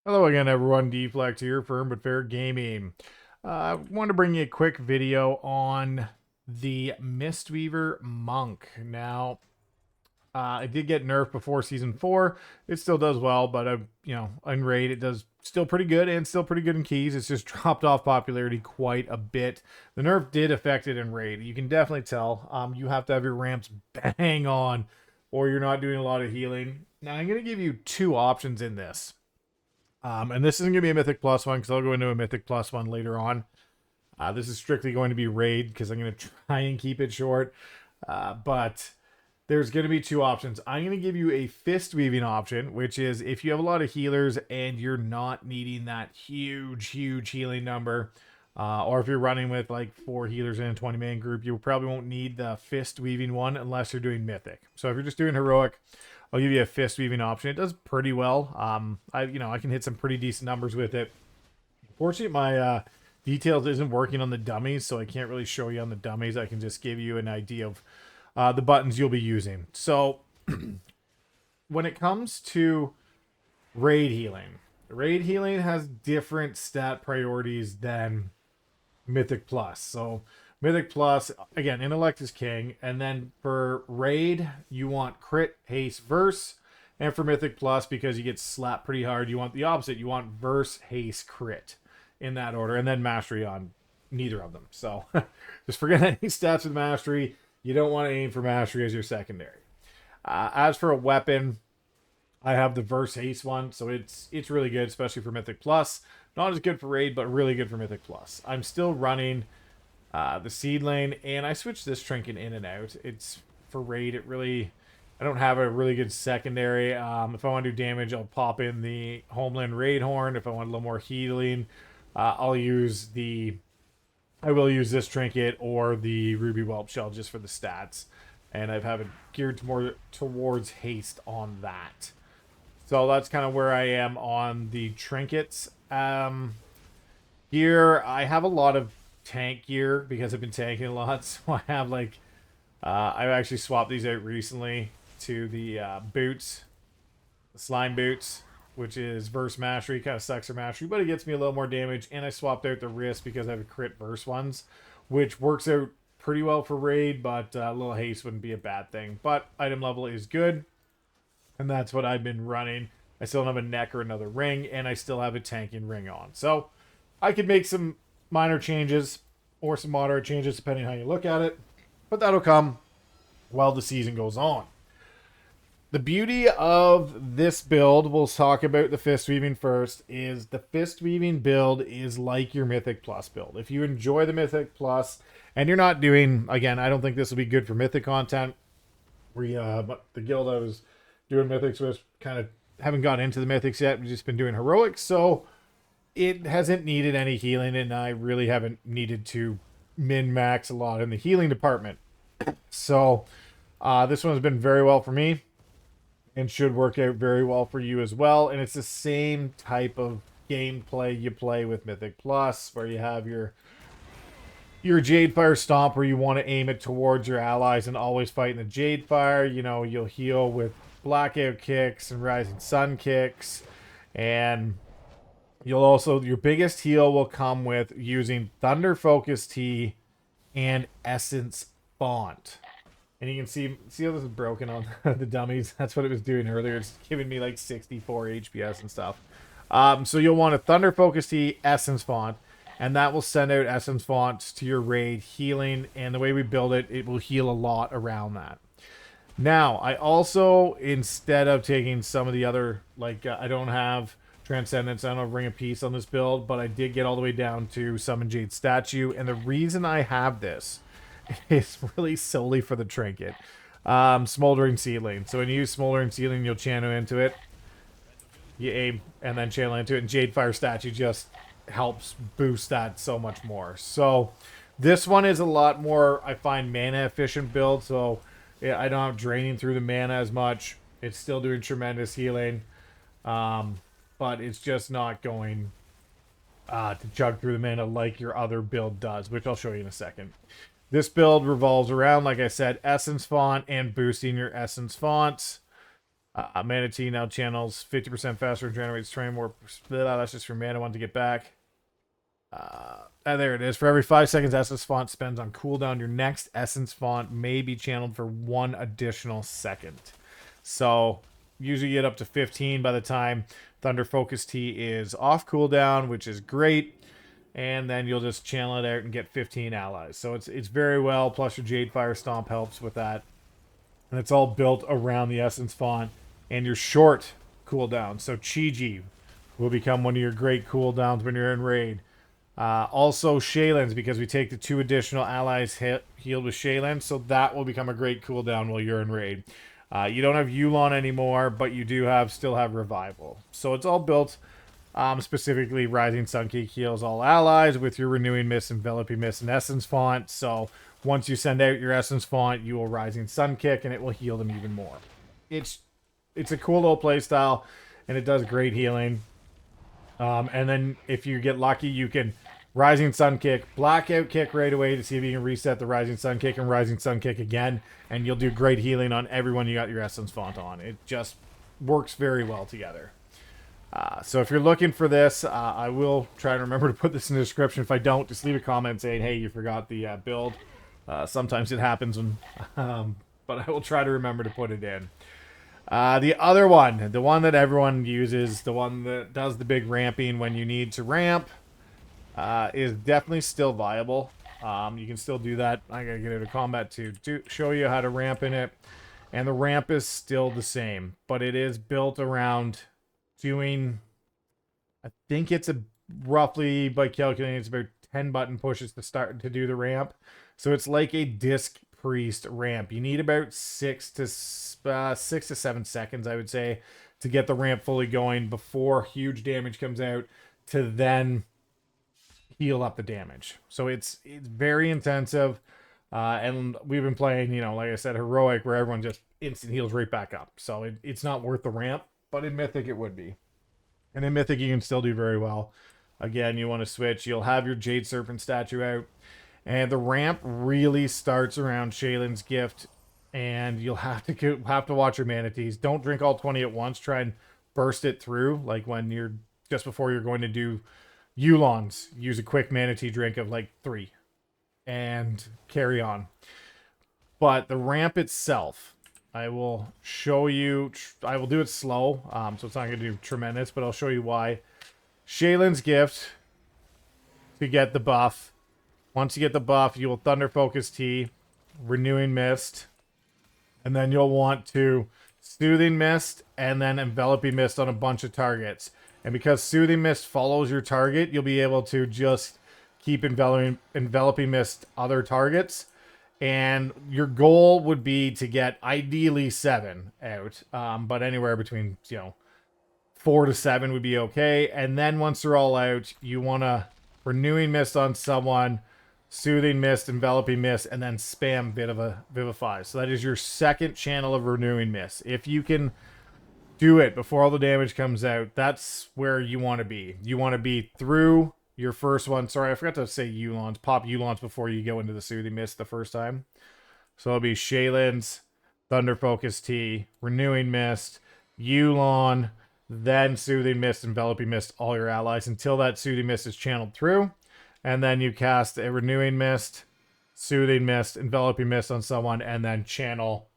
Hello again, everyone. Deflect here, Firm but Fair Gaming. I want to bring you a quick video on the Mistweaver Monk. Now, it did get nerfed before Season 4. It still does well, but, in raid, it does still pretty good and still pretty good in keys. It's just dropped off popularity quite a bit. The nerf did affect it in raid. You can definitely tell. You have to have your ramps bang on or you're not doing a lot of healing. Now, I'm going to give you two options in this. And this isn't going to be a Mythic Plus one because I'll go into a Mythic Plus one later on. This is strictly going to be Raid because I'm going to try and keep it short. But there's going to be two options. I'm going to give you a fist weaving option, which is if you have a lot of healers and you're not needing that huge healing number, or if you're running with like 4 healers in a 20-man group, you probably won't need the fist weaving one unless you're doing Mythic. So if you're just doing Heroic, I'll give you a fist weaving option. It does pretty well. I can hit some pretty decent numbers with it. Unfortunately, my details isn't working on the dummies, so I can't really show you on the dummies. I can just give you an idea of the buttons you'll be using. So when it comes to raid healing has different stat priorities than Mythic Plus. So Mythic Plus, again, Intellect is king. And then for Raid, you want crit, haste, verse. And for Mythic Plus, because you get slapped pretty hard, you want the opposite. You want verse, haste, crit in that order. And then mastery on neither of them. So just forget any stats with mastery. You don't want to aim for mastery as your secondary. As for a weapon, I have the verse haste one, so it's really good, especially for Mythic Plus. Not as good for Raid, but really good for Mythic Plus. I'm still running the Seed Lane, and I switched this trinket in and out. It's for Raid. I don't have a really good secondary. If I want to do damage, I'll pop in the Homeland Raid Horn. If I want a little more healing, I will use this trinket or the Ruby Whelp Shell just for the stats. And I've have it geared more towards haste on that. So that's kind of where I am on the trinkets. Gear, I have a lot of tank gear because I've been tanking a lot. So I have I've actually swapped these out recently to the boots, the slime boots, which is verse mastery, kind of sucks for mastery, but it gets me a little more damage. And I swapped out the wrist because I have a crit verse ones, which works out pretty well for raid, but a little haste wouldn't be a bad thing. But item level is good. And that's what I've been running. I still don't have a neck or another ring, and I still have a tanking ring on. So I could make some minor changes or some moderate changes depending on how you look at it. But that'll come while the season goes on. The beauty of this build, we'll talk about the fist weaving first, is the fist weaving build is like your Mythic Plus build. If you enjoy the Mythic Plus, and you're not doing, again, I don't think this will be good for Mythic content. But the guild I was doing Mythics with kind of haven't got into the Mythics yet. We've just been doing Heroics, so it hasn't needed any healing, and I really haven't needed to min-max a lot in the healing department. So this one has been very well for me and should work out very well for you as well. And it's the same type of gameplay you play with Mythic Plus, where you have your Jade Fire Stomp where you want to aim it towards your allies and always fight in the Jade Fire. You know, you'll heal with Blackout kicks and Rising Sun kicks, and you'll also, your biggest heal will come with using Thunder Focus Tea and Essence Font. And you can see how this is broken on the dummies. That's what it was doing earlier. It's giving me like 64 HPS and stuff. So you'll want a Thunder Focus Tea, Essence Font, and that will send out Essence Fonts to your raid healing. And the way we build it, it will heal a lot around that. Now, I also, instead of taking some of the other, I don't have Transcendence, I don't have Ring of Peace on this build, but I did get all the way down to Summon Jade Statue. And the reason I have this is really solely for the trinket. Smoldering Seedling. So when you use Smoldering Seedling, you'll channel into it. You aim and then channel into it, and Jade Fire Statue just helps boost that so much more. So this one is a lot more, I find, mana efficient build. So yeah, I don't have draining through the mana as much. It's still doing tremendous healing. But it's just not going to chug through the mana like your other build does, which I'll show you in a second. This build revolves around, like I said, Essence Font and boosting your Essence Fonts. Manatee now channels 50% faster and generates 20 more. That's just for mana one to get back. There it is. For every 5 seconds Essence Font spends on cooldown, your next Essence Font may be channeled for 1 additional second. So, usually you get up to 15 by the time Thunder Focus Tea is off cooldown, which is great. And then you'll just channel it out and get 15 allies. So it's very well, plus your Jade Fire Stomp helps with that. And it's all built around the Essence Font and your short cooldown. So Chi-Ji will become one of your great cooldowns when you're in raid. Also Shaylins, because we take the 2 additional allies healed with Shaylin, so that will become a great cooldown while you're in raid. You don't have Yulon anymore, but you do still have Revival. So it's all built specifically Rising Sun Kick heals all allies with your Renewing Mist, Enveloping Mist, and Essence Font. So once you send out your Essence Font, you will Rising Sun Kick, and it will heal them even more. It's a cool little playstyle, and it does great healing. And then if you get lucky, you can Rising Sun Kick, Blackout Kick right away to see if you can reset the Rising Sun Kick, and Rising Sun Kick again, and you'll do great healing on everyone you got your Essence Font on. It just works very well together. So if you're looking for this, I will try to remember to put this in the description. If I don't, just leave a comment saying, hey, you forgot the build. Sometimes it happens, but I will try to remember to put it in. The other one, the one that everyone uses, the one that does the big ramping when you need to ramp, is definitely still viable. You can still do that. I gotta get into combat to show you how to ramp in it. And the ramp is still the same, but it is built around doing, I think it's roughly, by calculating, it's about 10 button pushes to start to do the ramp. So it's like a disc priest ramp. You need about 6 to 7 seconds, I would say, to get the ramp fully going before huge damage comes out, to then heal up the damage. So it's very intensive, and we've been playing, like I said, heroic, where everyone just instant heals right back up. So it's not worth the ramp, but in Mythic it would be. And in Mythic you can still do very well. Again, you want to switch, you'll have your Jade Serpent statue out, and the ramp really starts around Shaylin's Gift, and you'll have to watch your manatees. Don't drink all 20 at once. Try and burst it through, like when you're just before you're going to do Yulons. Use a quick manatee drink of like 3 and carry on. But the ramp itself, I will show you. I will do it slow, so it's not going to do tremendous, but I'll show you why. Shaylin's Gift, to get the buff. Once you get the buff, you will Thunder Focus Tea, Renewing Mist, and then you'll want to Soothing Mist and then Enveloping Mist on a bunch of targets. And because Soothing Mist follows your target, you'll be able to just keep Enveloping Mist other targets. And your goal would be to get ideally 7 out, but anywhere between 4 to 7 would be okay. And then once they're all out, you want to Renewing Mist on someone, Soothing Mist, Enveloping Mist, and then spam Vivify. So that is your second channel of Renewing Mist. If you can do it before all the damage comes out, that's where you want to be. You want to be through your first one. Sorry, I forgot to say Yulons. Pop Yulons before you go into the Soothing Mist the first time. So it'll be Shaylin's, Thunder Focus Tea, Renewing Mist, Yulon, then Soothing Mist, Enveloping Mist, all your allies until that Soothing Mist is channeled through. And then you cast a Renewing Mist, Soothing Mist, Enveloping Mist on someone, and then channel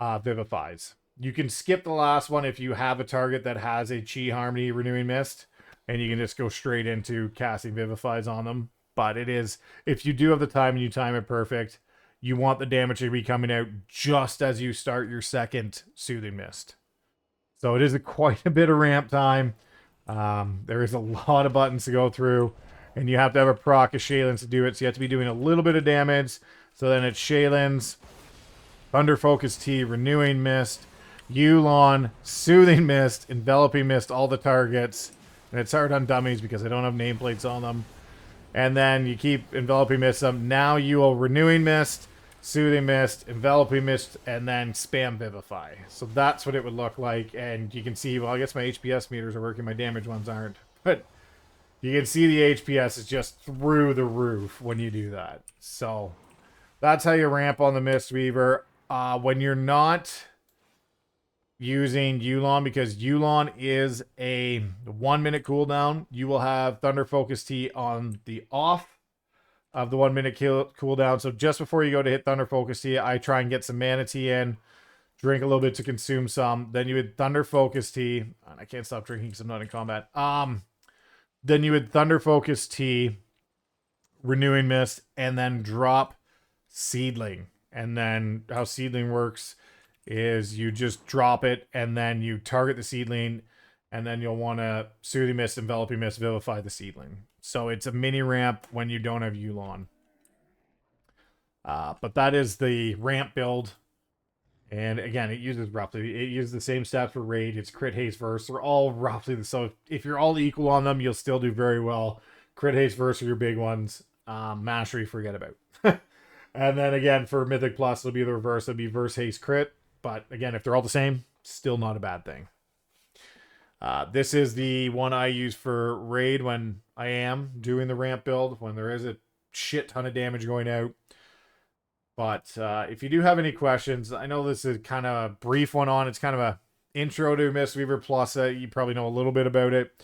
Vivifies. You can skip the last one if you have a target that has a Chi Harmony Renewing Mist, and you can just go straight into casting Vivifies on them. But it is, if you do have the time and you time it perfect, you want the damage to be coming out just as you start your second Soothing Mist. So it is quite a bit of ramp time. There is a lot of buttons to go through, and you have to have a proc of Shaylin's to do it, so you have to be doing a little bit of damage. So then it's Shaylin's, Thunder Focus Tea, Renewing Mist, Yulon, Soothing Mist, Enveloping Mist, all the targets. And it's hard on dummies because I don't have nameplates on them. And then you keep Enveloping Mist up. Now you will Renewing Mist, Soothing Mist, Enveloping Mist, and then spam Vivify. So that's what it would look like. And you can see, well, I guess my HPS meters are working, my damage ones aren't. But you can see the HPS is just through the roof when you do that. So that's how you ramp on the Mistweaver. When you're not using Yulon, because Yulon is a 1 minute cooldown. You will have Thunder Focus Tea on the off of the 1 minute cooldown. So just before you go to hit Thunder Focus Tea, I try and get some Mana Tea in, drink a little bit to consume some. Then you would Thunder Focus Tea. And I can't stop drinking because I'm not in combat. Then you would Thunder Focus Tea, Renewing Mist, and then drop Seedling. And then how Seedling works is you just drop it, and then you target the Seedling, and then you'll want to Soothing Mist, Enveloping Mist, Vivify the Seedling. So it's a mini ramp when you don't have Yulon. But that is the ramp build. And again, it uses the same stats for Raid. It's crit, haste, verse. They're all roughly the so. If you're all equal on them, you'll still do very well. Crit, haste, verse are your big ones. Mastery, forget about. And then again, for Mythic Plus, it'll be the reverse. It'll be verse, haste, crit. But again, if they're all the same, still not a bad thing. This is the one I use for Raid when I am doing the ramp build, when there is a shit ton of damage going out. But if you do have any questions, I know this is kind of a brief one on. It's kind of a intro to Mistweaver Plus. You probably know a little bit about it.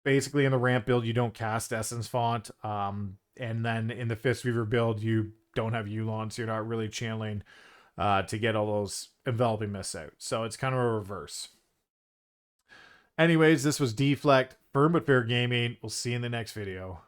Basically, in the ramp build, you don't cast Essence Font. And then in the Fistweaver build, you don't have Yulon, so you're not really channeling to get all those Enveloping Mists out. So it's kind of a reverse. Anyways, this was Deflect, Firm but Fair Gaming. We'll see you in the next video.